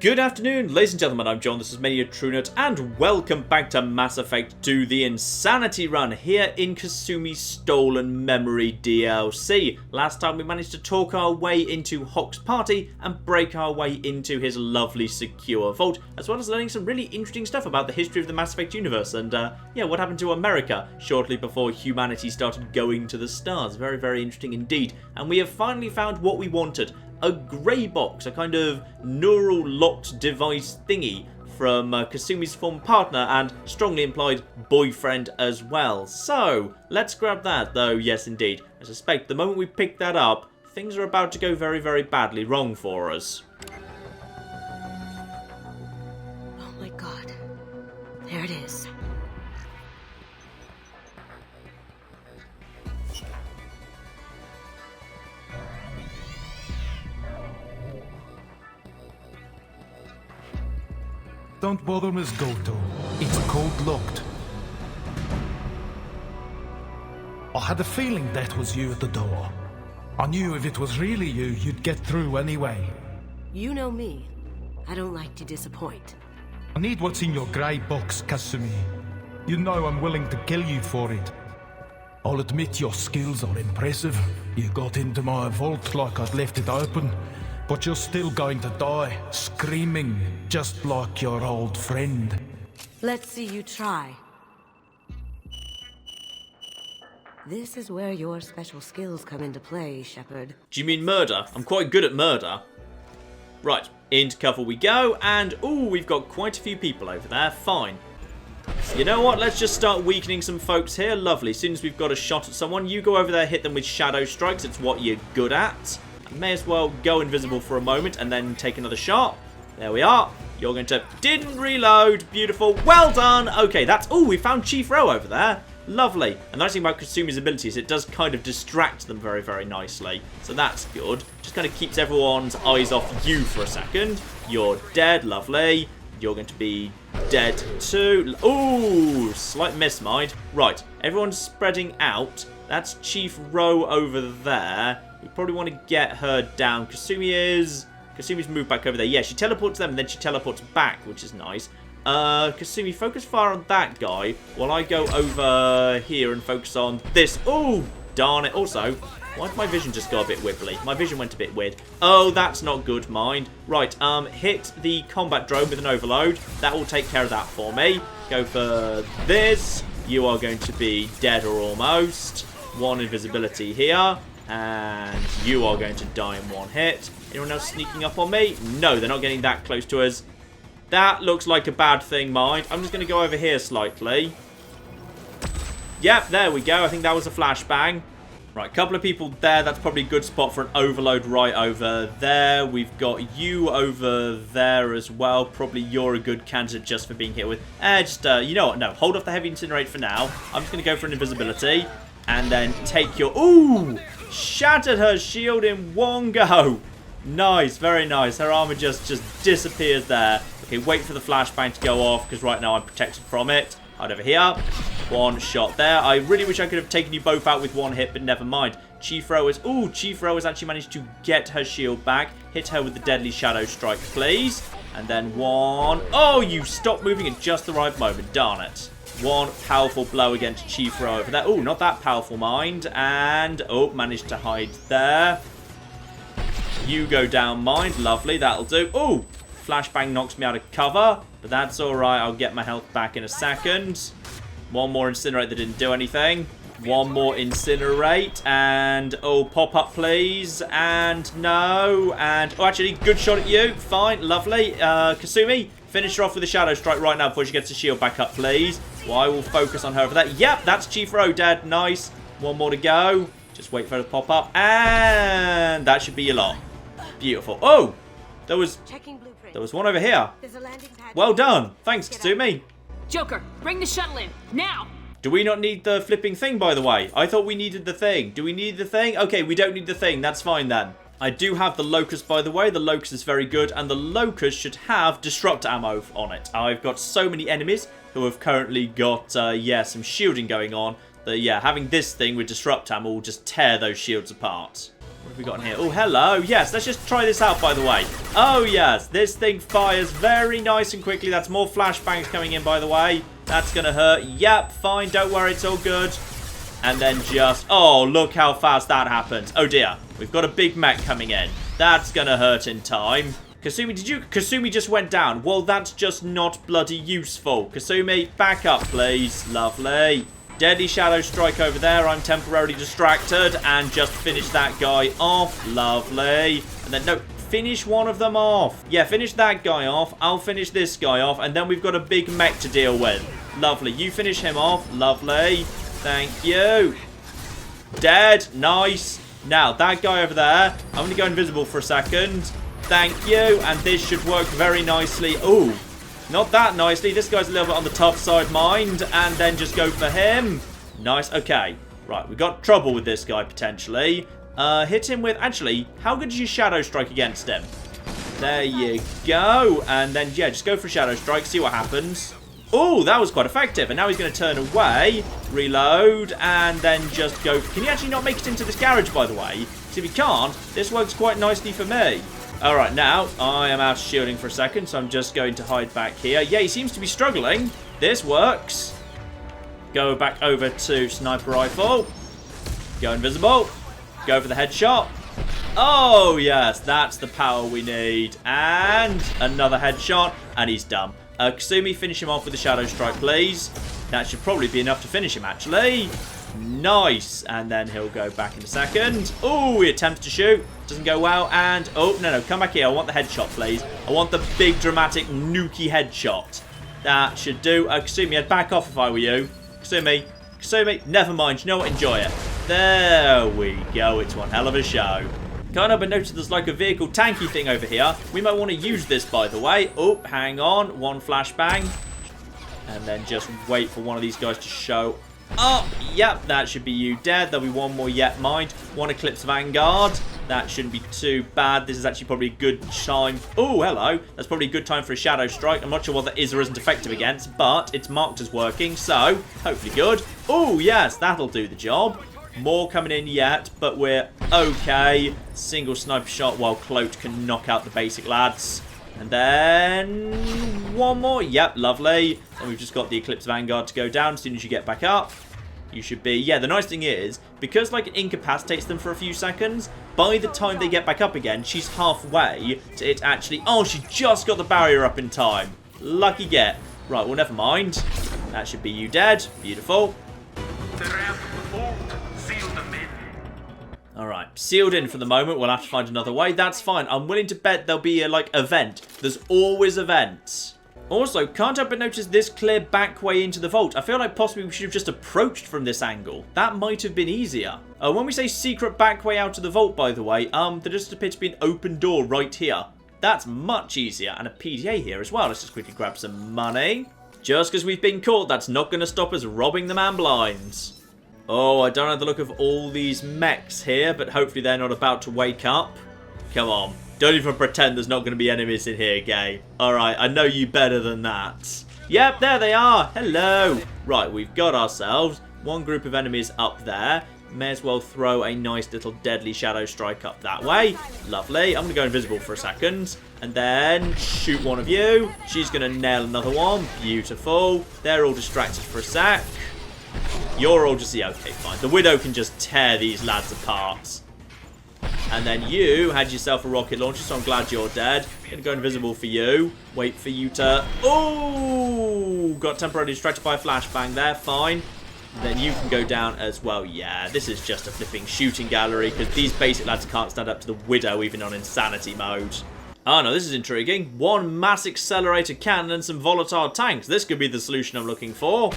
Good afternoon, ladies and gentlemen, I'm John, this is Mania TrueNut, and welcome back to Mass Effect 2, the Insanity Run, here in Kasumi's Stolen Memory DLC. Last time we managed to talk our way into Hock's party and break our way into his lovely secure vault, as well as learning some really interesting stuff about the history of the Mass Effect universe, and yeah, what happened to America shortly before humanity started going to the stars. Very, very interesting indeed. And we have finally found what we wanted. A grey box, a kind of neural locked device thingy from Kasumi's former partner and strongly implied boyfriend as well. So, let's grab that, though, yes indeed. I suspect the moment we pick that up, things are about to go very, very badly wrong for us. Oh my god. There it is. Don't bother, Miss Goto. It's code-locked. I had a feeling that was you at the door. I knew if it was really you, you'd get through anyway. You know me. I don't like to disappoint. I need what's in your grey box, Kasumi. You know I'm willing to kill you for it. I'll admit your skills are impressive. You got into my vault like I'd left it open. But you're still going to die, screaming, just like your old friend. Let's see you try. This is where your special skills come into play, Shepard. Do you mean murder? I'm quite good at murder. Right, into cover we go, and ooh, we've got quite a few people over there, fine. You know what, let's just start weakening some folks here, lovely. As soon as we've got a shot at someone, you go over there, hit them with shadow strikes, it's what you're good at. May as well go invisible for a moment and then take another shot. There we are. You're going to... Didn't reload. Beautiful. Well done. Okay, that's... Oh, we found Chief Rowe over there. Lovely. And the nice thing about Kasumi's abilities, it does kind of distract them very, very nicely. So that's good. Just kind of keeps everyone's eyes off you for a second. You're dead. Lovely. You're going to be dead too. Ooh, slight miss, mind. Right. Everyone's spreading out. That's Chief Rowe over there. We probably want to get her down. Kasumi's moved back over there. Yeah, she teleports them and then she teleports back, which is nice. Kasumi, focus fire on that guy while I go over here and focus on this. Oh, darn it. Also, why did my vision just go a bit wibbly? My vision went a bit weird. Oh, that's not good, mind. Right, hit the combat drone with an overload. That will take care of that for me. Go for this. You are going to be dead or almost. One invisibility here. And you are going to die in one hit. Anyone else sneaking up on me? No, they're not getting that close to us. That looks like a bad thing, mind. I'm just going to go over here slightly. Yep, there we go. I think that was a flashbang. Right, a couple of people there. That's probably a good spot for an overload right over there. We've got you over there as well. Probably you're a good candidate just for being hit with... you know what? No, hold off the heavy incinerate for now. I'm just going to go for an invisibility. And then take your... Ooh! Shattered her shield in one go. Nice, very nice. Her armor just disappears there. Okay, wait for the flashbang to go off, because right now I'm protected from it. Right over here. One shot there. I really wish I could have taken you both out with one hit, but never mind. Chief Rowe has... Ooh, Chief Rowe has actually managed to get her shield back. Hit her with the deadly shadow strike, please. And then one... Oh, you stopped moving at just the right moment. Darn it. One powerful blow against Chief Rowe over there. Oh, not that powerful, mind. And, oh, managed to hide there. You go down, mind. Lovely, that'll do. Oh, flashbang knocks me out of cover. But that's alright, I'll get my health back in a second. One more incinerate that didn't do anything. One more incinerate. And, oh, pop up, please. And, no. And, oh, actually, good shot at you. Fine, lovely. Kasumi, finish her off with a shadow strike right now before she gets the shield back up, please. Well, I will focus on her over there. Yep, that's Chief Rowe dead. Nice. One more to go. Just wait for her to pop up. And that should be your lot. Beautiful. Oh, there was one over here. Well done. Thanks, Kasumi. Joker, bring the shuttle in. Now! Do we not need the flipping thing, by the way? I thought we needed the thing. Do we need the thing? Okay, we don't need the thing. That's fine, then. I do have the Locust, by the way. The Locust is very good, and the Locust should have Disrupt ammo on it. I've got so many enemies who have currently got, yeah, some shielding going on. That, yeah, having this thing with Disrupt ammo will just tear those shields apart. What have we got in here? Oh, hello. Yes, let's just try this out, by the way. Oh, yes. This thing fires very nice and quickly. That's more flashbangs coming in, by the way. That's going to hurt. Yep, fine. Don't worry. It's all good. And then just... Oh, look how fast that happens. Oh, dear. We've got a big mech coming in. That's going to hurt in time. Kasumi, Kasumi just went down. Well, that's just not bloody useful. Kasumi, back up, please. Lovely. Deadly Shadow Strike over there. I'm temporarily distracted. And just finish that guy off. Lovely. And then, no, finish one of them off. Yeah, finish that guy off. I'll finish this guy off. And then we've got a big mech to deal with. Lovely. You finish him off. Lovely. Thank you. Dead. Nice. Now, that guy over there. I'm going to go invisible for a second. Thank you. And this should work very nicely. Ooh. Not that nicely. This guy's a little bit on the tough side, mind. And then just go for him. Nice. Okay. Right. We've got trouble with this guy, potentially. Hit him with... Actually, how good is your Shadow Strike against him? There you go. And then, yeah, just go for Shadow Strike. See what happens. Oh, that was quite effective. And now he's going to turn away, reload, and then just go... Can you actually not make it into this garage, by the way? So if you can't, this works quite nicely for me. All right, now I am out of shielding for a second, so I'm just going to hide back here. Yeah, he seems to be struggling. This works. Go back over to sniper rifle. Go invisible. Go for the headshot. Oh, yes, that's the power we need. And another headshot, and he's done. Kasumi, finish him off with the Shadow Strike, please. That should probably be enough to finish him, actually. Nice. And then he'll go back in a second. Oh, he attempts to shoot. Doesn't go well. And, oh, no, come back here. I want the headshot, please. I want the big, dramatic, nukey headshot. That should do. Kasumi, I'd back off if I were you. Kasumi, never mind. You know what? Enjoy it. There we go. It's one hell of a show. Can't help but notice there's like a vehicle tanky thing over here. We might want to use this, by the way. Oh, hang on. One flashbang. And then just wait for one of these guys to show up. Yep, that should be you dead. There'll be one more yet, mind. One Eclipse Vanguard. That shouldn't be too bad. This is actually probably a good time. Oh, hello. That's probably a good time for a Shadow Strike. I'm not sure what that is or isn't effective against, but it's marked as working, so hopefully good. Oh, yes, that'll do the job. More coming in yet, but we're okay. Single sniper shot while Cloaked can knock out the basic lads. And then one more. Yep, lovely. And we've just got the Eclipse Vanguard to go down as soon as you get back up. You should be... Yeah, the nice thing is, because like it incapacitates them for a few seconds, by the time they get back up again, she's halfway to it actually... Oh, she just got the barrier up in time. Lucky get. Right, well, never mind. That should be you dead. Beautiful. Alright, sealed in for the moment. We'll have to find another way. That's fine. I'm willing to bet there'll be a, like, event. There's always events. Also, can't help but notice this clear back way into the vault. I feel like possibly we should have just approached from this angle. That might have been easier. When we say secret back way out of the vault, by the way, there just appears to be an open door right here. That's much easier. And a PDA here as well. Let's just quickly grab some money. Just because we've been caught, that's not going to stop us robbing the man blind. Oh, I don't have the look of all these mechs here, but hopefully they're not about to wake up. Come on. Don't even pretend there's not going to be enemies in here, game. Alright, I know you better than that. Yep, there they are. Hello. Right, we've got ourselves one group of enemies up there. May as well throw a nice little deadly Shadow Strike up that way. Lovely. I'm going to go invisible for a second. And then shoot one of you. She's going to nail another one. Beautiful. They're all distracted for a sec. You're all just... Yeah, okay, fine. The Widow can just tear these lads apart. And then you had yourself a rocket launcher, so I'm glad you're dead. Gonna go invisible for you. Wait for you to... Oh! Got temporarily distracted by a flashbang there. Fine. And then you can go down as well. Yeah, this is just a flipping shooting gallery, because these basic lads can't stand up to the Widow even on insanity mode. Oh no, this is intriguing. One mass accelerator cannon and some volatile tanks. This could be the solution I'm looking for.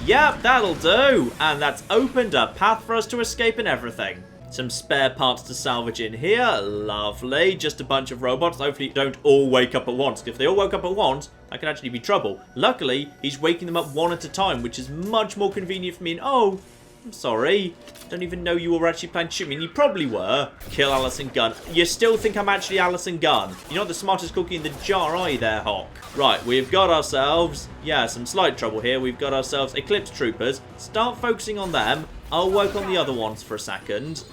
Yep, that'll do. And that's opened a path for us to escape and everything. Some spare parts to salvage in here. Lovely. Just a bunch of robots. Hopefully don't all wake up at once. If they all woke up at once, that could actually be trouble. Luckily, he's waking them up one at a time, which is much more convenient for me. And oh, I'm sorry. Don't even know you were actually planning to shoot me. And you probably were. Kill Allison Gunn. You still think I'm actually Allison Gunn? You're not the smartest cookie in the jar, are you there, Hock? Right, we've got ourselves... Yeah, some slight trouble here. We've got ourselves Eclipse Troopers. Start focusing on them. I'll work on the other ones for a second.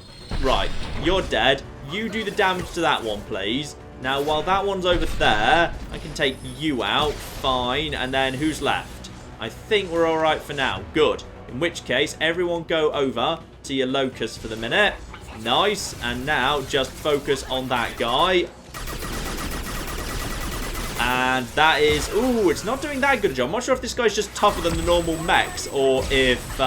Right, you're dead. You do the damage to that one, please. Now, while that one's over there, I can take you out. Fine. And then who's left? I think we're alright for now. Good. In which case, everyone go over to your locust for the minute. Nice. And now, just focus on that guy. And that is... Ooh, it's not doing that good a job. I'm not sure if this guy's just tougher than the normal mechs, or if...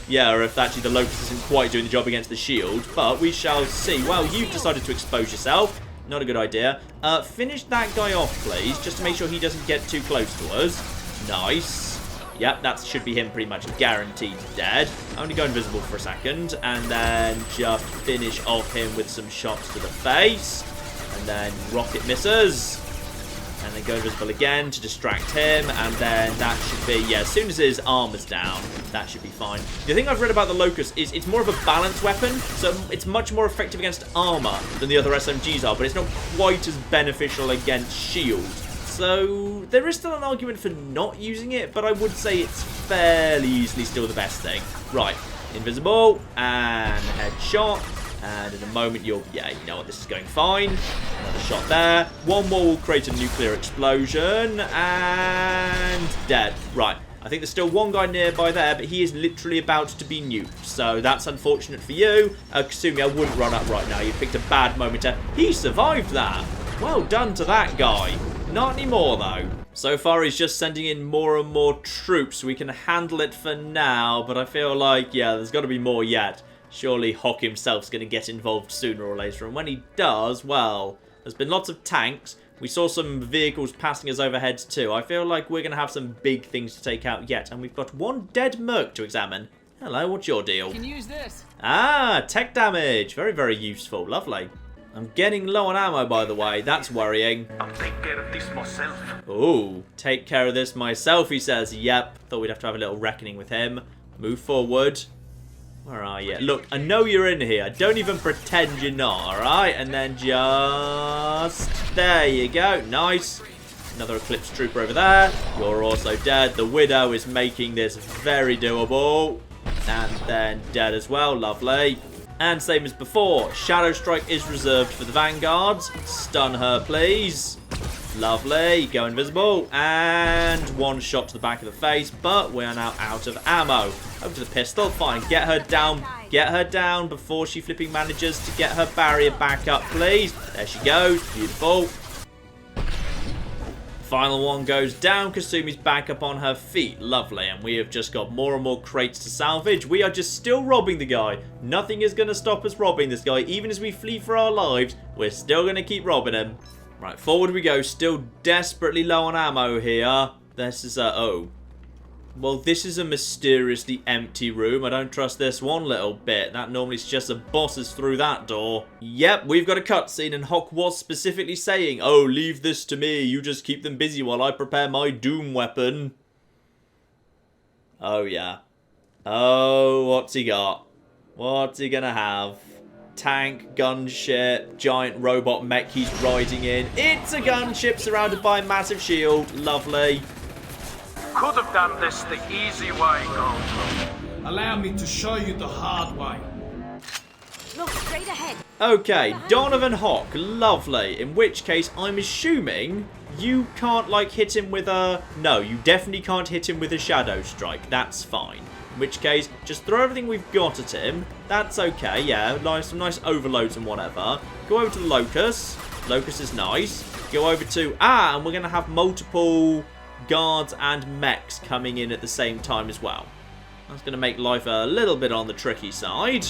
yeah, or if actually the locust isn't quite doing the job against the shield. But we shall see. Well, you've decided to expose yourself. Not a good idea. Finish that guy off, please, just to make sure he doesn't get too close to us. Nice. Yep, that should be him pretty much guaranteed dead. I'm going to go invisible for a second, and then just finish off him with some shots to the face. And then rocket misses. And then go invisible again to distract him. And then that should be, yeah, as soon as his armor's down, that should be fine. The thing I've read about the Locust is it's more of a balanced weapon. So it's much more effective against armor than the other SMGs are. But it's not quite as beneficial against shield. So there is still an argument for not using it. But I would say it's fairly easily still the best thing. Right, invisible and headshot. And in a moment, you'll... Yeah, you know what? This is going fine. Another shot there. One more will create a nuclear explosion. And... dead. Right. I think there's still one guy nearby there, but he is literally about to be nuked. So that's unfortunate for you. Kasumi, I wouldn't run up right now. You picked a bad moment to... He survived that. Well done to that guy. Not anymore, though. So far, he's just sending in more and more troops. We can handle it for now, but I feel like, yeah, there's got to be more yet. Surely Hock himself's going to get involved sooner or later. And when he does, well, there's been lots of tanks. We saw some vehicles passing us overhead too. I feel like we're going to have some big things to take out yet. And we've got one dead merc to examine. Hello, what's your deal? Can use this. Ah, tech damage. Very, very useful. Lovely. I'm getting low on ammo, by the way. That's worrying. I'll take care of this myself. Ooh, take care of this myself, he says. Yep, thought we'd have to have a little reckoning with him. Move forward. Where are you? Look, I know you're in here. Don't even pretend you're not, alright? And then just... There you go. Nice. Another Eclipse Trooper over there. You're also dead. The Widow is making this very doable. And then dead as well. Lovely. And same as before, Shadow Strike is reserved for the Vanguards. Stun her, please. Lovely. Go invisible. And one shot to the back of the face, but we are now out of ammo. Over to the pistol. Fine. Get her down. Get her down before she flipping manages to get her barrier back up, please. There she goes. Beautiful. Final one goes down. Kasumi's back up on her feet. Lovely. And we have just got more and more crates to salvage. We are just still robbing the guy. Nothing is going to stop us robbing this guy. Even as we flee for our lives, we're still going to keep robbing him. Right, forward we go. Still desperately low on ammo here. This is a... Oh. Well, this is a mysteriously empty room. I don't trust this one little bit. That normally suggests a boss is through that door. Yep, we've got a cutscene, and Hock was specifically saying, oh, leave this to me. You just keep them busy while I prepare my doom weapon. Oh, yeah. Oh, what's he got? What's he gonna have? Tank, gunship, giant robot mech he's riding in. It's a gunship surrounded by a massive shield. Lovely. Could have done this the easy way, Gold. Allow me to show you the hard way. Look straight ahead. Okay, Donovan Hock. Lovely. In which case, I'm assuming you can't, like, hit him with a... No, you definitely can't hit him with a Shadow Strike. That's fine. In which case, just throw everything we've got at him. That's okay, yeah. Some nice overloads and whatever. Go over to the Locust. Locust is nice. Go over to... and we're going to have multiple guards and mechs coming in at the same time as well. That's going to make life a little bit on the tricky side.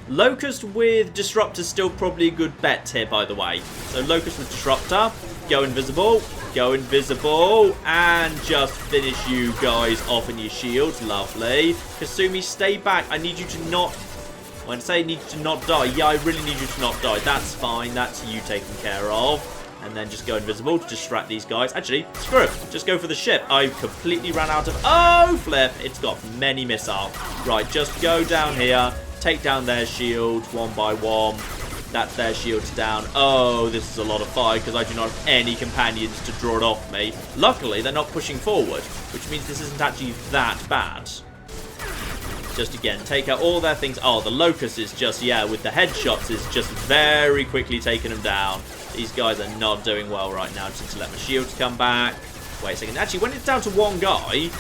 Locust with Disruptor still probably a good bet here, by the way. So Locust with Disruptor. Go invisible. Go invisible. And just finish you guys off in your shields. Lovely. Kasumi, stay back. I need you to not... When I say need you to not die, yeah, I really need you to not die. That's fine. That's you taken care of. And then just go invisible to distract these guys. Actually, screw it. Just go for the ship. I completely ran out of... Oh, flip. It's got many missiles. Right, just go down here. Take down their shields one by one. That's their shields down. Oh, this is a lot of fire because I do not have any companions to draw it off me. Luckily, they're not pushing forward, which means this isn't actually that bad. Just again, take out all their things. Oh, the Locust is just, yeah, with the headshots is just very quickly taking them down. These guys are not doing well right now. Just need to let my shields come back. Wait a second. Actually, when it's down to one guy,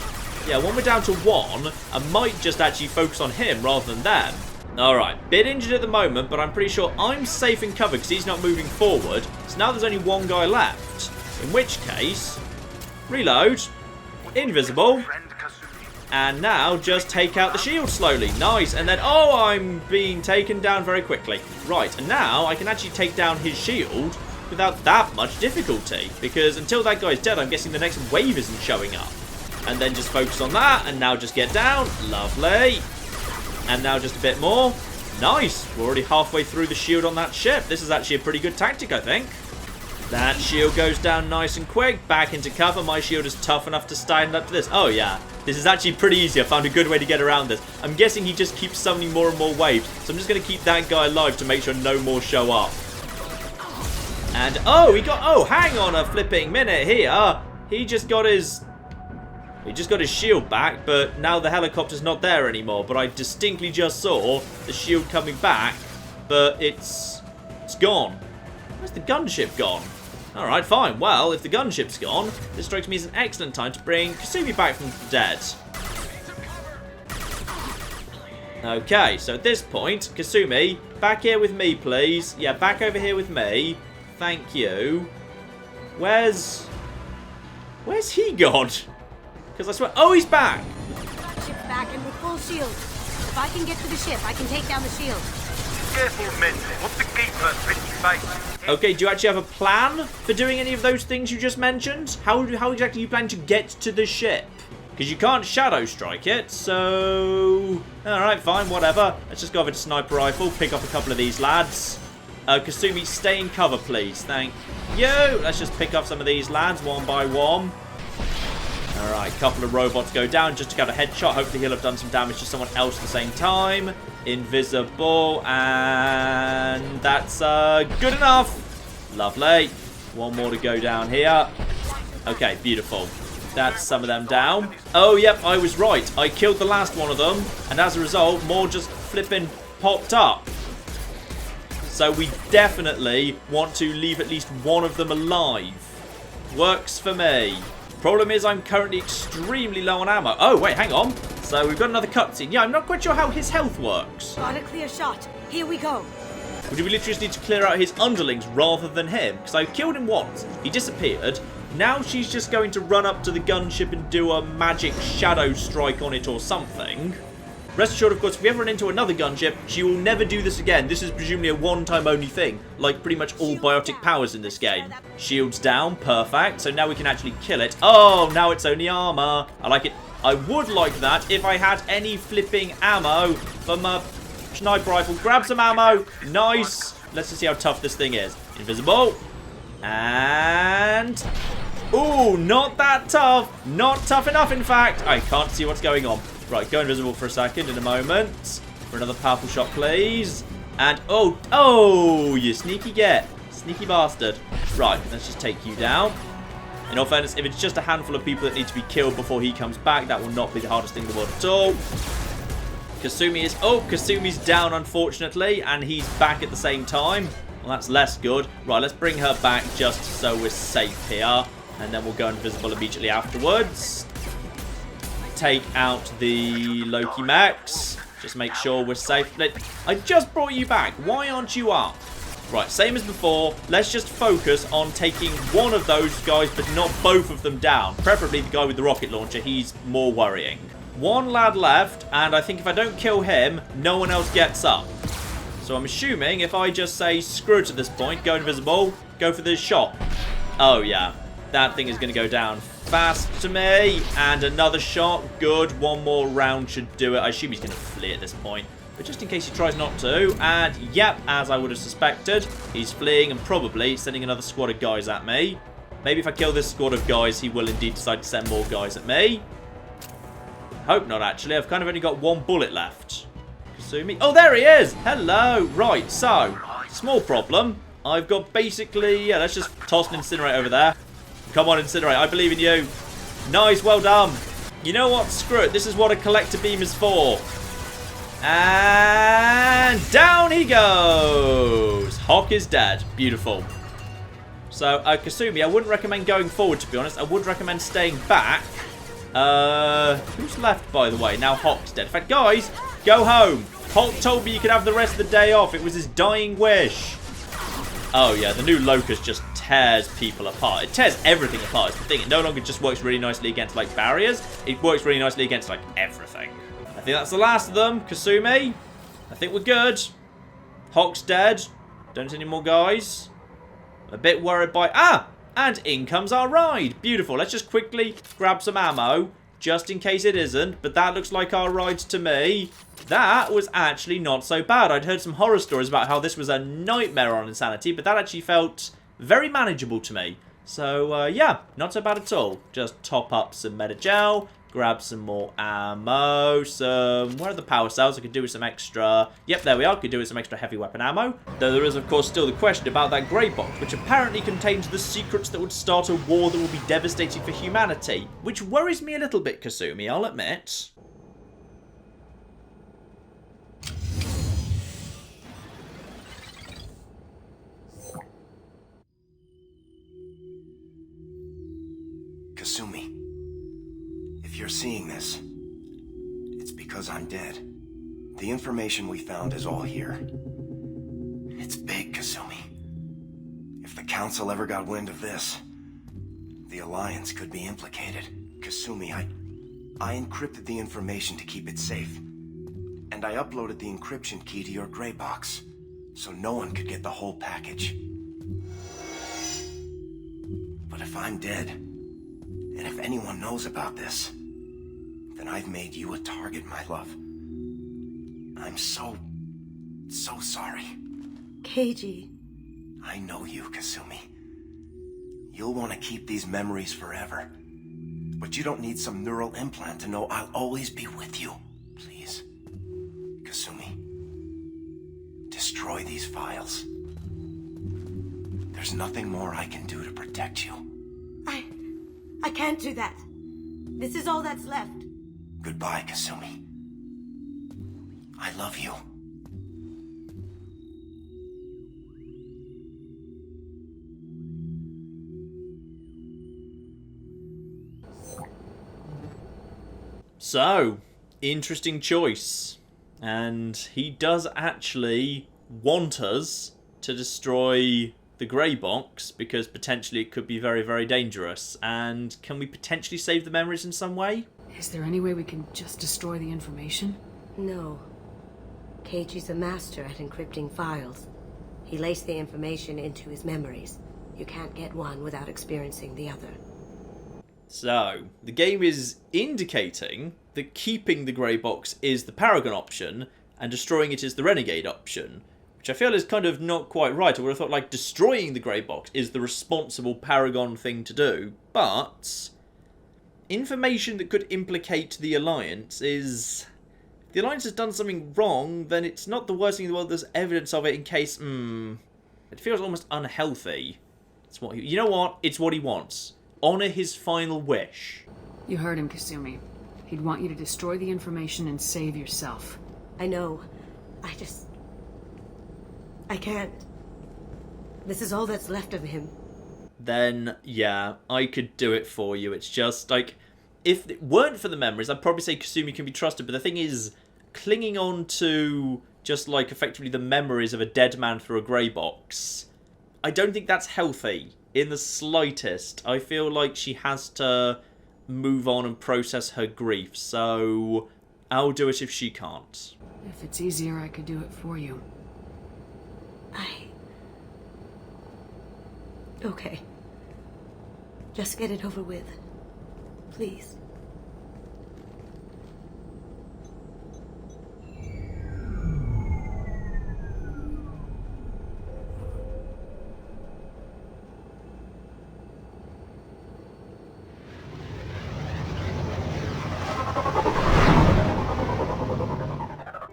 yeah, when we're down to one, I might just actually focus on him rather than them. Alright, bit injured at the moment, but I'm pretty sure I'm safe in cover because he's not moving forward. So now there's only one guy left. In which case, reload, invisible, and now just take out the shield slowly. Nice, and then, oh, I'm being taken down very quickly. Right, and now I can actually take down his shield without that much difficulty. Because until that guy's dead, I'm guessing the next wave isn't showing up. And then just focus on that, and now just get down. Lovely. And now just a bit more. Nice. We're already halfway through the shield on that ship. This is actually a pretty good tactic, I think. That shield goes down nice and quick. Back into cover. My shield is tough enough to stand up to this. Oh, yeah. This is actually pretty easy. I found a good way to get around this. I'm guessing he just keeps summoning more and more waves. So I'm just going to keep that guy alive to make sure no more show up. And, oh, hang on a flipping minute here. He just got his shield back, but now the helicopter's not there anymore. But I distinctly just saw the shield coming back, but it's gone. Where's the gunship gone? Alright, fine. Well, if the gunship's gone, this strikes me as an excellent time to bring Kasumi back from the dead. Okay, so at this point, Kasumi, back here with me, please. Yeah, back over here with me. Thank you. Where's he gone? Because I swear... Oh, he's back! Ship's back and with full shield. If I can get to the ship, I can take down the shield. Careful, men. Want to keep her pretty face. Okay, do you actually have a plan for doing any of those things you just mentioned? How exactly do you plan to get to the ship? Because you can't shadow strike it, so... Alright, fine, whatever. Let's just go over to sniper rifle, pick up a couple of these lads. Kasumi, stay in cover, please. Thank you. Let's just pick up some of these lads one by one. Alright, couple of robots go down just to get a headshot. Hopefully he'll have done some damage to someone else at the same time. Invisible, and that's good enough. Lovely. One more to go down here. Okay, beautiful. That's some of them down. Oh, yep, I was right. I killed the last one of them, and as a result, more just flipping popped up. So we definitely want to leave at least one of them alive. Works for me. Problem is, I'm currently extremely low on ammo. Oh, wait, hang on. So we've got another cutscene. Yeah, I'm not quite sure how his health works. Got a clear shot. Here we go. Would we literally just need to clear out his underlings rather than him? Because I killed him once. He disappeared. Now she's just going to run up to the gunship and do a magic shadow strike on it or something. Rest assured, of course, if we ever run into another gunship, she will never do this again. This is presumably a one-time only thing, like pretty much all biotic powers in this game. Shields down, perfect. So now we can actually kill it. Oh, now it's only armor. I like it. I would like that if I had any flipping ammo for my sniper rifle. Grab some ammo. Nice. Let's just see how tough this thing is. Invisible. And... ooh, not that tough. Not tough enough, in fact. I can't see what's going on. Right, go invisible for a second in a moment. For another powerful shot, please. And, oh, you sneaky get. Sneaky bastard. Right, let's just take you down. In all fairness, if it's just a handful of people that need to be killed before he comes back, that will not be the hardest thing in the world at all. Kasumi's down, unfortunately, and he's back at the same time. Well, that's less good. Right, let's bring her back just so we're safe here. And then we'll go invisible immediately afterwards. Take out the Loki Max. Just make sure we're safe. I just brought you back. Why aren't you up? Right, same as before. Let's just focus on taking one of those guys, but not both of them down. Preferably the guy with the rocket launcher. He's more worrying. One lad left, and I think if I don't kill him, no one else gets up. So I'm assuming if I just say screw it at this point, go invisible, go for this shot. Oh, yeah. That thing is going to go down fast to me. And another shot. Good. One more round should do it. I assume he's going to flee at this point. But just in case he tries not to. And, yep, as I would have suspected, he's fleeing and probably sending another squad of guys at me. Maybe if I kill this squad of guys, he will indeed decide to send more guys at me. Hope not, actually. I've kind of only got one bullet left. Kasumi. Oh, there he is. Hello. Right, so, small problem. I've got basically... yeah, let's just toss an incinerate over there. Come on, incinerate. I believe in you. Nice, well done. You know what? Screw it. This is what a collector beam is for. And down he goes. Hock is dead. Beautiful. So, Kasumi, I wouldn't recommend going forward, to be honest. I would recommend staying back. Who's left, by the way? Now Hock's dead. In fact, guys, go home. Hock told me you could have the rest of the day off. It was his dying wish. Oh, yeah, the new Locust just tears people apart. It tears everything apart. It's the thing. It no longer just works really nicely against, like, barriers. It works really nicely against, like, everything. I think that's the last of them. Kasumi, I think we're good. Hock's dead. Don't see any more guys. A bit worried by... Ah! And in comes our ride. Beautiful. Let's just quickly grab some ammo, just in case it isn't. But that looks like our ride to me. That was actually not so bad. I'd heard some horror stories about how this was a nightmare on Insanity, but that actually felt very manageable to me. So, yeah, not so bad at all. Just top up some Metagel, grab some more ammo, where are the power cells? I could do with some extra... Yep, there we are. Could do with some extra heavy weapon ammo. Though there is, of course, still the question about that grey box, which apparently contains the secrets that would start a war that will be devastating for humanity. Which worries me a little bit, Kasumi, I'll admit. Kasumi, if you're seeing this, it's because I'm dead. The information we found is all here. It's big, Kasumi. If the Council ever got wind of this, the Alliance could be implicated. Kasumi, I encrypted the information to keep it safe. And I uploaded the encryption key to your gray box, so no one could get the whole package. But if I'm dead, and if anyone knows about this, then I've made you a target, my love. I'm so sorry. Keiji. I know you, Kasumi. You'll want to keep these memories forever. But you don't need some neural implant to know I'll always be with you. Please, Kasumi, destroy these files. There's nothing more I can do to protect you. I can't do that. This is all that's left. Goodbye, Kasumi. I love you. So, interesting choice. And he does actually want us to destroy the grey box, because potentially it could be very, very dangerous. And can we potentially save the memories in some way? Is there any way we can just destroy the information? No. Keiji's a master at encrypting files. He laced the information into his memories. You can't get one without experiencing the other. So, the game is indicating that keeping the grey box is the Paragon option, and destroying it is the Renegade option. Which I feel is kind of not quite right. I would have thought, like, destroying the grey box is the responsible Paragon thing to do. But information that could implicate the Alliance is... If the Alliance has done something wrong, then it's not the worst thing in the world. There's evidence of it in case... it feels almost unhealthy. It's what you know what? It's what he wants. Honour his final wish. You heard him, Kasumi. He'd want you to destroy the information and save yourself. I know. I can't. This is all that's left of him. Then, yeah, I could do it for you. It's just, like, if it weren't for the memories, I'd probably say Kasumi can be trusted. But the thing is, clinging on to just, like, effectively the memories of a dead man through a grey box, I don't think that's healthy in the slightest. I feel like she has to move on and process her grief. So, I'll do it if she can't. If it's easier, I could do it for you. Okay. Just get it over with. Please.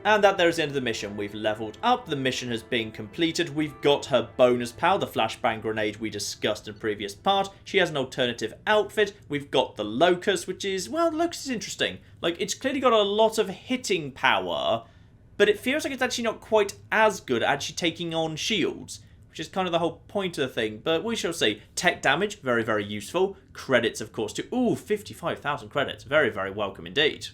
And that there is the end of the mission. We've leveled up, the mission has been completed, we've got her bonus power, the flashbang grenade we discussed in the previous part, she has an alternative outfit, we've got the Locust, which is, well, the Locust is interesting. Like, it's clearly got a lot of hitting power, but it feels like it's actually not quite as good at actually taking on shields, which is kind of the whole point of the thing, but we shall see. Tech damage, very, very useful. Credits, of course, too. Ooh, 55,000 credits. Very, very welcome indeed.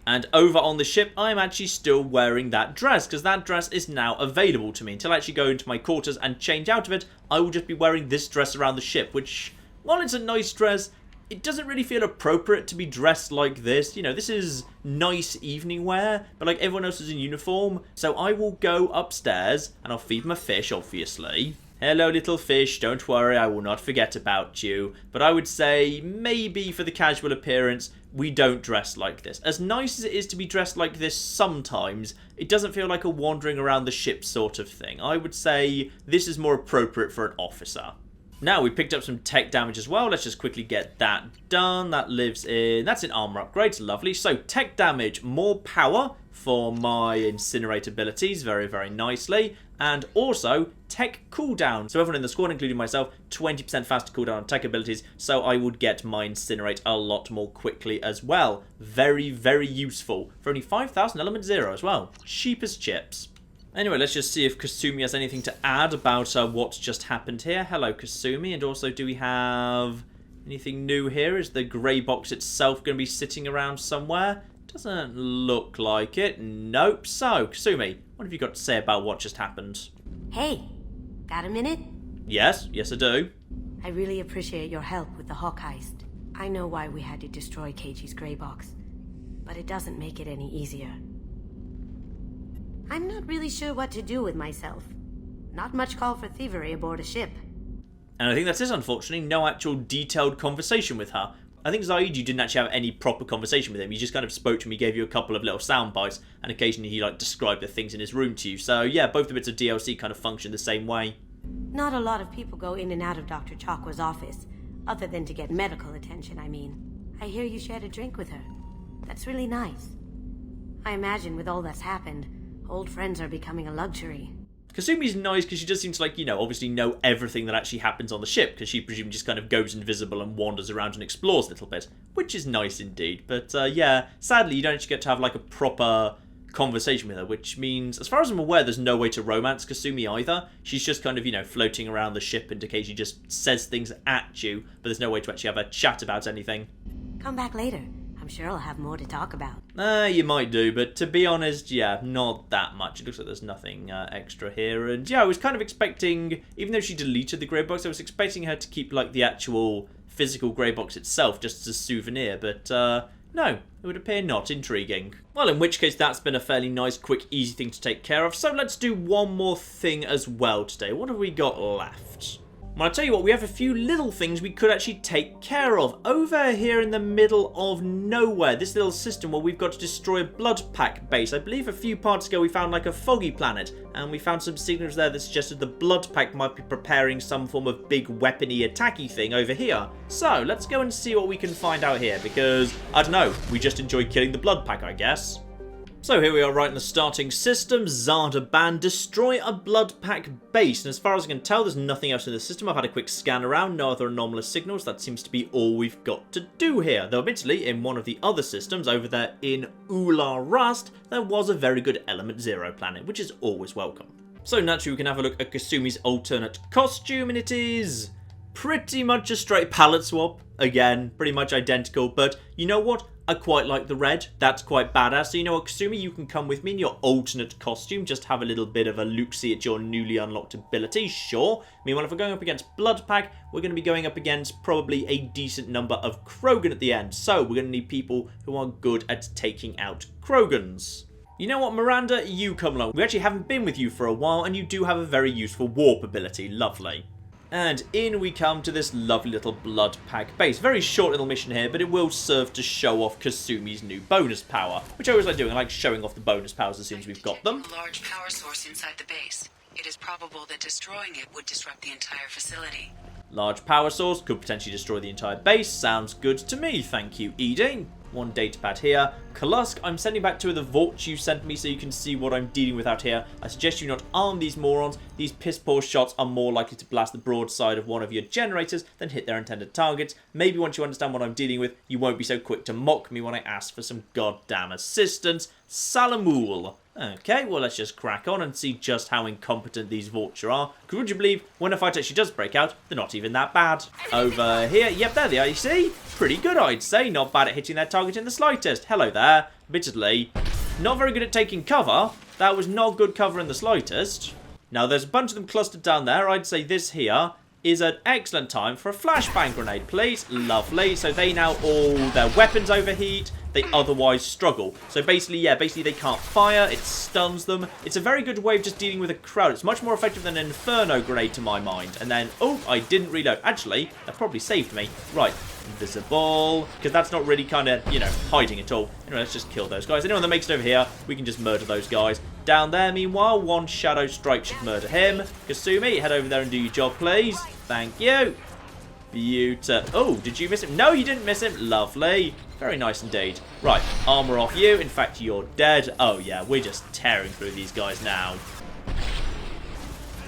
And over on the ship, I'm actually still wearing that dress, because that dress is now available to me. Until I actually go into my quarters and change out of it, I will just be wearing this dress around the ship, which, while it's a nice dress, it doesn't really feel appropriate to be dressed like this. You know, this is nice evening wear, but like everyone else is in uniform. So I will go upstairs, and I'll feed my fish, obviously. Hello, little fish. Don't worry, I will not forget about you. But I would say, maybe for the casual appearance, we don't dress like this. As nice as it is to be dressed like this sometimes, it doesn't feel like a wandering around the ship sort of thing. I would say this is more appropriate for an officer. Now, we picked up some tech damage as well. Let's just quickly get that done. That's in armor upgrades. Lovely. So, tech damage, more power for my incinerate abilities. Very, very nicely. And also, tech cooldown. So, everyone in the squad, including myself, 20% faster cooldown on tech abilities. So, I would get my incinerate a lot more quickly as well. Very, very useful. For only 5,000 element 0 as well. Cheap as chips. Anyway, let's just see if Kasumi has anything to add about what's just happened here. Hello, Kasumi. And also, do we have anything new here? Is the grey box itself going to be sitting around somewhere? Doesn't look like it. Nope. So, Kasumi, what have you got to say about what just happened? Hey, got a minute? Yes, I do. I really appreciate your help with the Hock heist. I know why we had to destroy Keiji's grey box, but it doesn't make it any easier. I'm not really sure what to do with myself. Not much call for thievery aboard a ship. And I think that's it, unfortunately. No actual detailed conversation with her. I think Zaid, you didn't actually have any proper conversation with him. He just kind of spoke to him, he gave you a couple of little sound bites, and occasionally he like described the things in his room to you. So yeah, both the bits of DLC kind of function the same way. Not a lot of people go in and out of Dr. Chakwa's office, other than to get medical attention, I mean. I hear you shared a drink with her. That's really nice. I imagine with all that's happened, old friends are becoming a luxury. Kasumi's nice because she just seems to, like, you know, obviously know everything that actually happens on the ship, because she presumably just kind of goes invisible and wanders around and explores a little bit, which is nice indeed. But yeah, sadly you don't actually get to have like a proper conversation with her, which means, as far as I'm aware, there's no way to romance Kasumi either. She's just kind of, you know, floating around the ship and occasionally just says things at you, but there's no way to actually have a chat about anything. Come back later. I'm sure I'll have more to talk about. You might do, but to be honest, yeah, not that much. It looks like there's nothing extra here. And yeah, I was kind of expecting, even though she deleted the grey box, I was expecting her to keep like the actual physical grey box itself just as a souvenir, but no, it would appear not. Intriguing. Well, in which case that's been a fairly nice, quick, easy thing to take care of. So let's do one more thing as well today. What have we got left? Well, I'll tell you what, we have a few little things we could actually take care of. Over here in the middle of nowhere, this little system where we've got to destroy a blood pack base. I believe a few parts ago we found like a foggy planet, and we found some signals there that suggested the blood pack might be preparing some form of big weapony attacky thing over here. So, let's go and see what we can find out here, because, I don't know, we just enjoy killing the blood pack, I guess. So here we are right in the starting system, Zardaban, destroy a blood pack base, and as far as I can tell there's nothing else in the system. I've had a quick scan around, no other anomalous signals, that seems to be all we've got to do here. Though admittedly, in one of the other systems over there in Ula Rust, there was a very good Element 0 planet, which is always welcome. So naturally we can have a look at Kasumi's alternate costume, and it is pretty much a straight palette swap. Again, pretty much identical, but you know what? I quite like the red. That's quite badass. So you know what, Kasumi, you can come with me in your alternate costume. Just have a little bit of a look-see at your newly unlocked ability. Sure. Meanwhile, if we're going up against Bloodpack, we're going to be going up against probably a decent number of Krogan at the end. So we're going to need people who are good at taking out Krogans. You know what, Miranda? You come along. We actually haven't been with you for a while, and you do have a very useful warp ability. Lovely. And in we come to this lovely little blood pack base. Very short little mission here, but it will serve to show off Kasumi's new bonus power, which I always like doing. I like showing off the bonus powers as soon as we've got them. A large power source inside the base. It is probable that destroying it would disrupt the entire facility. Large power source could potentially destroy the entire base. Sounds good to me, thank you, Edie. One datapad here. Kalusk, I'm sending back to the vault you sent me so you can see what I'm dealing with out here. I suggest you not arm these morons. These piss-poor shots are more likely to blast the broadside of one of your generators than hit their intended targets. Maybe once you understand what I'm dealing with, you won't be so quick to mock me when I ask for some goddamn assistance. Salamul. Okay, well, let's just crack on and see just how incompetent these Vulture are. Because would you believe, when a fight actually does break out, they're not even that bad. Over here, yep, there they are, you see? Pretty good, I'd say. Not bad at hitting their target in the slightest. Hello there. Admittedly, not very good at taking cover. That was not good cover in the slightest. Now, there's a bunch of them clustered down there. I'd say this here is an excellent time for a flashbang grenade, please. Lovely. So they now all, their weapons overheat. They otherwise struggle. So basically, yeah, they can't fire. It stuns them. It's a very good way of just dealing with a crowd. It's much more effective than an Inferno grenade to my mind. And then, oh, I didn't reload. Actually, that probably saved me. Right, invisible. Because that's not really kind of, you know, hiding at all. Anyway, let's just kill those guys. Anyone that makes it over here, we can just murder those guys. Down there, meanwhile, one Shadow Strike should murder him. Kasumi, head over there and do your job, please. Thank you. Beautiful. Oh, did you miss him? No, you didn't miss him. Lovely. Very nice indeed. Right, armor off you. In fact, you're dead. Oh, yeah, we're just tearing through these guys now.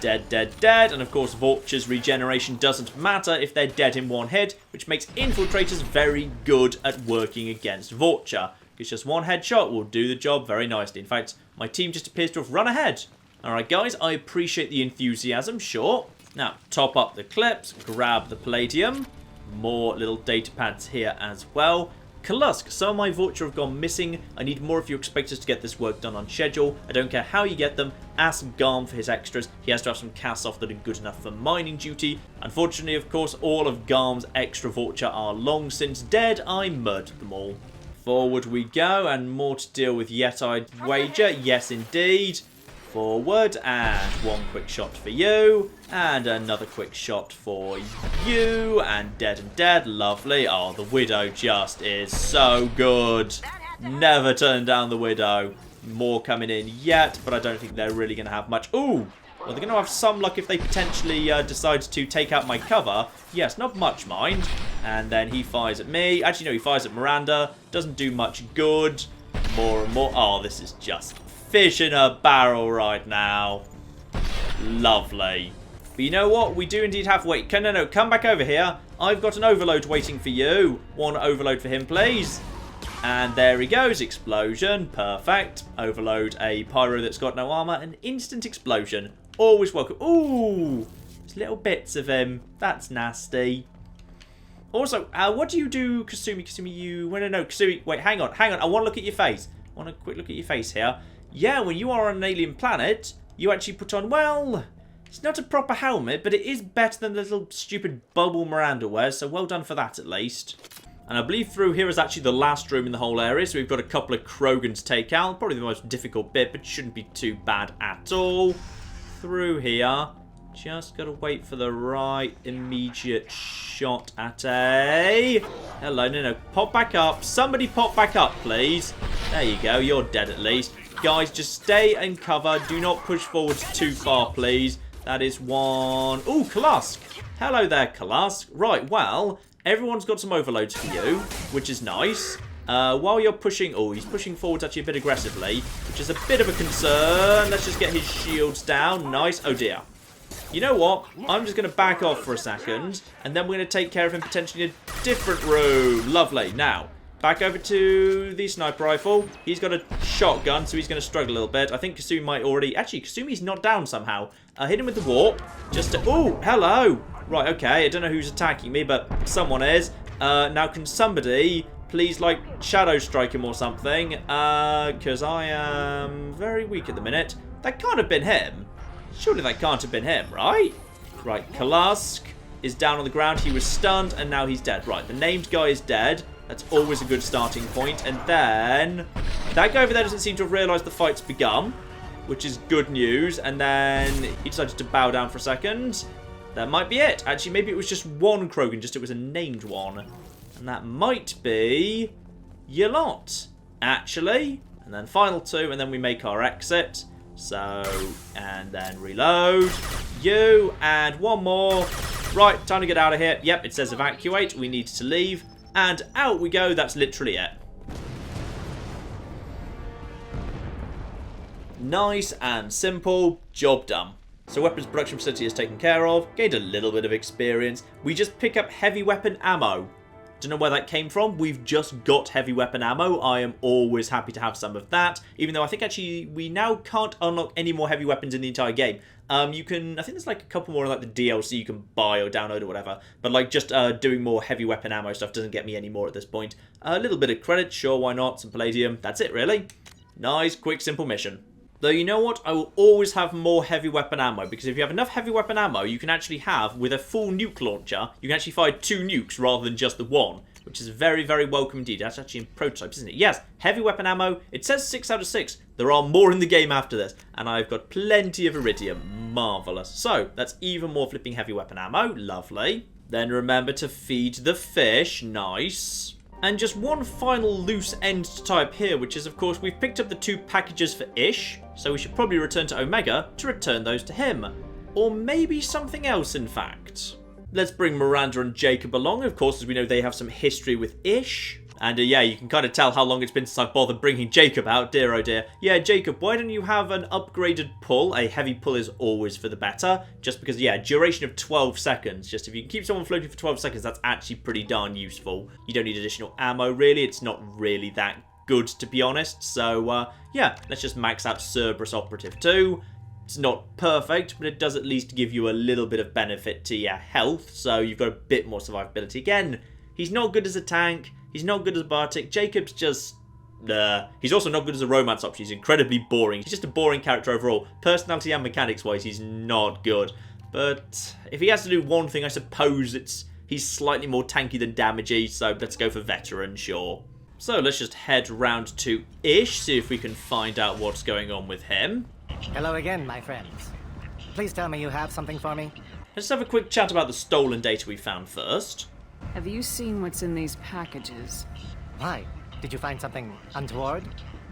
Dead, dead, dead. And, of course, Vulture's regeneration doesn't matter if they're dead in one hit, which makes Infiltrators very good at working against Vulture. Because just one headshot will do the job very nicely. In fact, my team just appears to have run ahead. Alright, guys, I appreciate the enthusiasm, sure. Now, top up the clips, grab the Palladium. More little data pads here as well. Kalusk, some of my Vulture have gone missing. I need more of you expectors to get this work done on schedule. I don't care how you get them. Ask Garm for his extras. He has to have some casts off that are good enough for mining duty. Unfortunately, of course, all of Garm's extra Vulture are long since dead. I murdered them all. Forward we go, and more to deal with yet, I'd wager. Yes, indeed. Forward, and one quick shot for you, and another quick shot for you, and dead, lovely. Oh, the Widow just is so good. Never turn down the Widow. More coming in yet, but I don't think they're really going to have much. Ooh, well, they're going to have some luck if they potentially decide to take out my cover. Yes, not much, mind. And then he fires at me. Actually, no, he fires at Miranda. Doesn't do much good. More and more. Oh, this is just fish in a barrel right now. Lovely. But you know what? We do indeed have... Wait, no, come back over here. I've got an overload waiting for you. One overload for him, please. And there he goes. Explosion. Perfect. Overload a pyro that's got no armor. An instant explosion. Always welcome. Ooh. There's little bits of him. That's nasty. Also, what do you do, Kasumi? Kasumi, you... No, Kasumi. Wait, hang on. I want to look at your face. I want a quick look at your face here. Yeah, when you are on an alien planet, you actually put on, well, it's not a proper helmet, but it is better than the little stupid bubble Miranda wears, so well done for that at least. And I believe through here is actually the last room in the whole area, so we've got a couple of Krogan to take out. Probably the most difficult bit, but shouldn't be too bad at all. Through here, just got to wait for the right immediate shot at a... Hello, no, pop back up. Somebody pop back up, please. There you go, you're dead at least. Guys, just stay and cover. Do not push forward too far, please. That is one. Ooh, Kalusk. Hello there, Kalusk. Right, well, everyone's got some overloads for you, which is nice. While you're pushing... Oh, he's pushing forwards actually a bit aggressively, which is a bit of a concern. Let's just get his shields down. Nice. Oh, dear. You know what? I'm just going to back off for a second, and then we're going to take care of him potentially in a different room. Lovely. Now, back over to the sniper rifle. He's got a shotgun, so he's going to struggle a little bit. I think Kasumi might already... Actually, Kasumi's not down somehow. Hit him with the warp. Just to... Oh, hello. Right, okay. I don't know who's attacking me, but someone is. Now, can somebody please, like, shadow strike him or something? Because I am very weak at the minute. That can't have been him. Surely that can't have been him, right? Right, Kalusk is down on the ground. He was stunned, and now he's dead. Right, the named guy is dead. That's always a good starting point. And then that guy over there doesn't seem to have realised the fight's begun, which is good news. And then he decided to bow down for a second. That might be it. Actually, maybe it was just one Krogan, just it was a named one. And that might be your lot, actually. And then final two, and then we make our exit. So, and then reload. You, and one more. Right, time to get out of here. Yep, it says evacuate. We need to leave. And out we go. That's literally it. Nice and simple. Job done. So weapons production facility is taken care of. Gained a little bit of experience. We just pick up heavy weapon ammo. Don't know where that came from. We've just got heavy weapon ammo. I am always happy to have some of that, even though I think actually we now can't unlock any more heavy weapons in the entire game. You can, I think there's like a couple more like the DLC you can buy or download or whatever, but like just doing more heavy weapon ammo stuff doesn't get me any more at this point. A little bit of credit, sure, why not? Some palladium, that's it really. Nice, quick, simple mission. Though you know what, I will always have more heavy weapon ammo, because if you have enough heavy weapon ammo, you can actually have, with a full nuke launcher, you can actually fire 2 nukes rather than just the 1, which is very, very welcome indeed. That's actually in prototypes, isn't it? Yes, heavy weapon ammo. It says 6 out of 6. There are more in the game after this, and I've got plenty of iridium. Marvellous. So, that's even more flipping heavy weapon ammo. Lovely. Then remember to feed the fish. Nice. And just one final loose end to tie up here, which is, of course, we've picked up the 2 packages for Ish, so we should probably return to Omega to return those to him. Or maybe something else, in fact. Let's bring Miranda and Jacob along, of course, as we know they have some history with Ish. And yeah, you can kind of tell how long it's been since I've bothered bringing Jacob out, dear oh dear. Yeah, Jacob, why don't you have an upgraded pull? A heavy pull is always for the better, just because, yeah, duration of 12 seconds. Just if you can keep someone floating for 12 seconds, that's actually pretty darn useful. You don't need additional ammo, really. It's not really that good, to be honest. So, yeah, let's just max out Cerberus Operative 2. It's not perfect, but it does at least give you a little bit of benefit to your health, so you've got a bit more survivability. Again, he's not good as a tank. He's not good as Bartik. Jacob's just... he's also not good as a romance option. He's incredibly boring. He's just a boring character overall. Personality and mechanics-wise, he's not good. But if he has to do one thing, I suppose he's slightly more tanky than damagey, so let's go for veteran, sure. So let's just head round to Ish, see if we can find out what's going on with him. Hello again, my friends. Please tell me you have something for me. Let's have a quick chat about the stolen data we found first. Have you seen what's in these packages? Why? Did you find something untoward?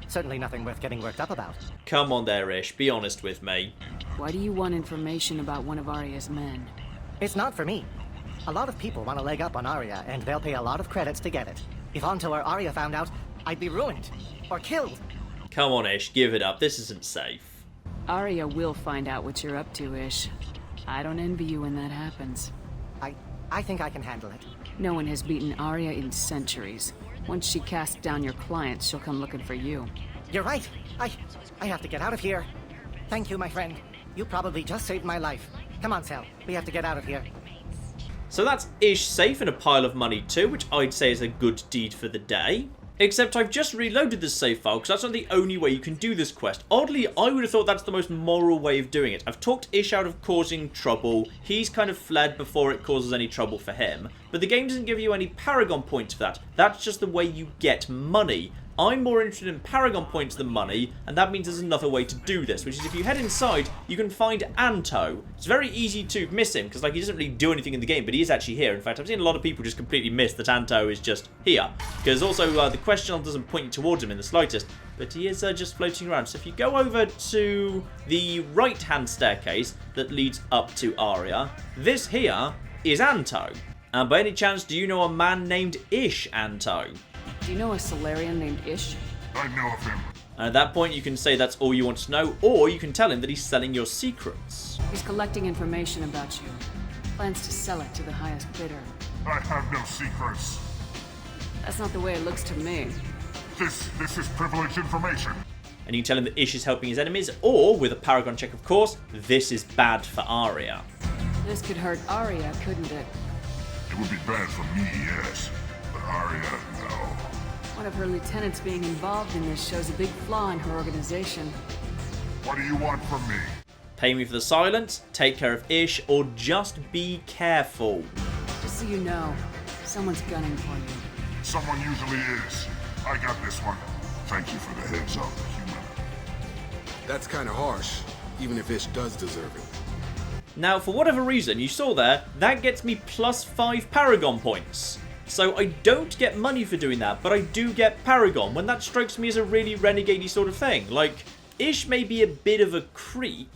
Certainly nothing worth getting worked up about. Come on there, Ish. Be honest with me. Why do you want information about one of Arya's men? It's not for me. A lot of people want a leg up on Arya, and they'll pay a lot of credits to get it. If Anto or Arya found out, I'd be ruined. Or killed. Come on, Ish. Give it up. This isn't safe. Arya will find out what you're up to, Ish. I don't envy you when that happens. I think I can handle it. No one has beaten Arya in centuries. Once she casts down your clients, she'll come looking for you. You're right. I have to get out of here. Thank you, my friend. You probably just saved my life. Come on, Sal. We have to get out of here. So that's Ish safe and a pile of money too, which I'd say is a good deed for the day. Except I've just reloaded this save file, because that's not the only way you can do this quest. Oddly, I would have thought that's the most moral way of doing it. I've talked Ish out of causing trouble. He's kind of fled before it causes any trouble for him. But the game doesn't give you any Paragon points for that. That's just the way you get money. I'm more interested in Paragon points than money, and that means there's another way to do this, which is if you head inside, you can find Anto. It's very easy to miss him, because like he doesn't really do anything in the game, but he is actually here. In fact, I've seen a lot of people just completely miss that Anto is just here, because also the quest channel doesn't point you towards him in the slightest, but he is just floating around. So if you go over to the right-hand staircase that leads up to Arya, this here is Anto. And by any chance, do you know a man named Ish Anto? Do you know a Solarian named Ish? I know of him. And at that point, you can say that's all you want to know, or you can tell him that he's selling your secrets. He's collecting information about you. Plans to sell it to the highest bidder. I have no secrets. That's not the way it looks to me. This is privileged information. And you can tell him that Ish is helping his enemies, or, with a Paragon check of course, this is bad for Arya. This could hurt Arya, couldn't it? It would be bad for me, yes. But Arya, no. One of her lieutenants being involved in this shows a big flaw in her organization. What do you want from me? Pay me for the silence, take care of Ish, or just be careful. Just so you know, someone's gunning for you. Someone usually is. I got this one. Thank you for the heads up, human. That's kind of harsh, even if Ish does deserve it. Now, for whatever reason, you saw there, that gets me plus 5 Paragon points. So I don't get money for doing that, but I do get Paragon, when that strikes me as a really renegade-y sort of thing. Like, Ish may be a bit of a creep,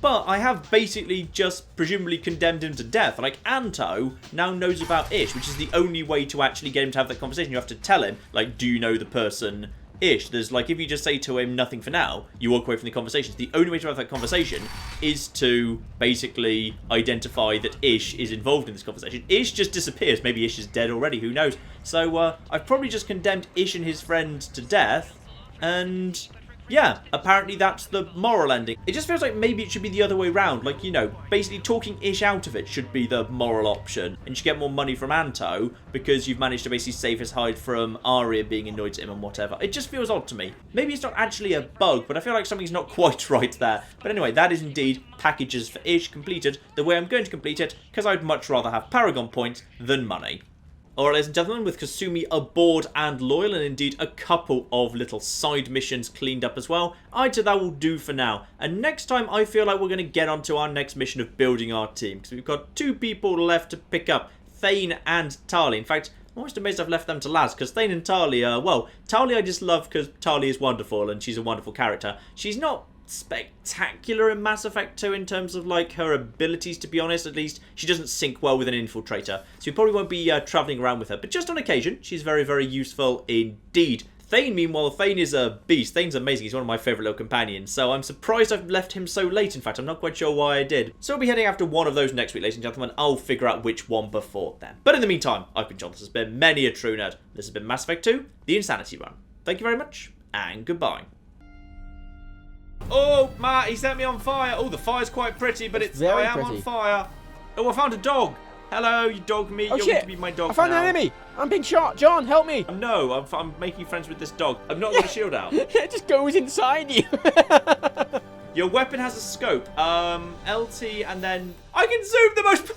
but I have basically just presumably condemned him to death. Like, Anto now knows about Ish, which is the only way to actually get him to have that conversation. You have to tell him, like, do you know the person Ish. There's like, if you just say to him nothing for now, you walk away from the conversation. The only way to have that conversation is to basically identify that Ish is involved in this conversation. Ish just disappears. Maybe Ish is dead already, who knows? So I've probably just condemned Ish and his friend to death, and yeah, apparently that's the moral ending. It just feels like maybe it should be the other way round. Like, you know, basically talking Ish out of it should be the moral option. And you should get more money from Anto because you've managed to basically save his hide from Arya being annoyed at him and whatever. It just feels odd to me. Maybe it's not actually a bug, but I feel like something's not quite right there. But anyway, that is indeed packages for Ish completed the way I'm going to complete it, because I'd much rather have Paragon points than money. Alright, ladies and gentlemen, with Kasumi aboard and loyal, and indeed a couple of little side missions cleaned up as well, I'd say that will do for now. And next time, I feel like we're going to get on to our next mission of building our team, because we've got 2 people left to pick up, Thane and Tali. In fact, I'm almost amazed I've left them to last, because Thane and Tali are, well, Tali I just love because Tali is wonderful, and she's a wonderful character. She's not spectacular in Mass Effect 2 in terms of like her abilities, to be honest. At least she doesn't sync well with an infiltrator, so you probably won't be travelling around with her, but just on occasion she's very, very useful indeed. Thane, meanwhile, Thane is a beast. Thane's amazing. He's one of my favourite little companions, so I'm surprised I've left him so late. In fact, I'm not quite sure why I did. So I'll be heading after one of those next week, ladies and gentlemen. I'll figure out which one before then. But in the meantime, I've been John. This has been many a true nerd. This has been Mass Effect 2, The Insanity Run. Thank you very much, and goodbye. Oh, Matt, he set me on fire. Oh, the fire's quite pretty, but I am on fire. Oh, I found a dog. Hello, you dog meat. You're going to be my dog. I found an enemy. I'm being shot. John, help me. No, I'm making friends with this dog. I've not got a shield out. It just goes inside you. Your weapon has a scope. LT, and then I can zoom the most...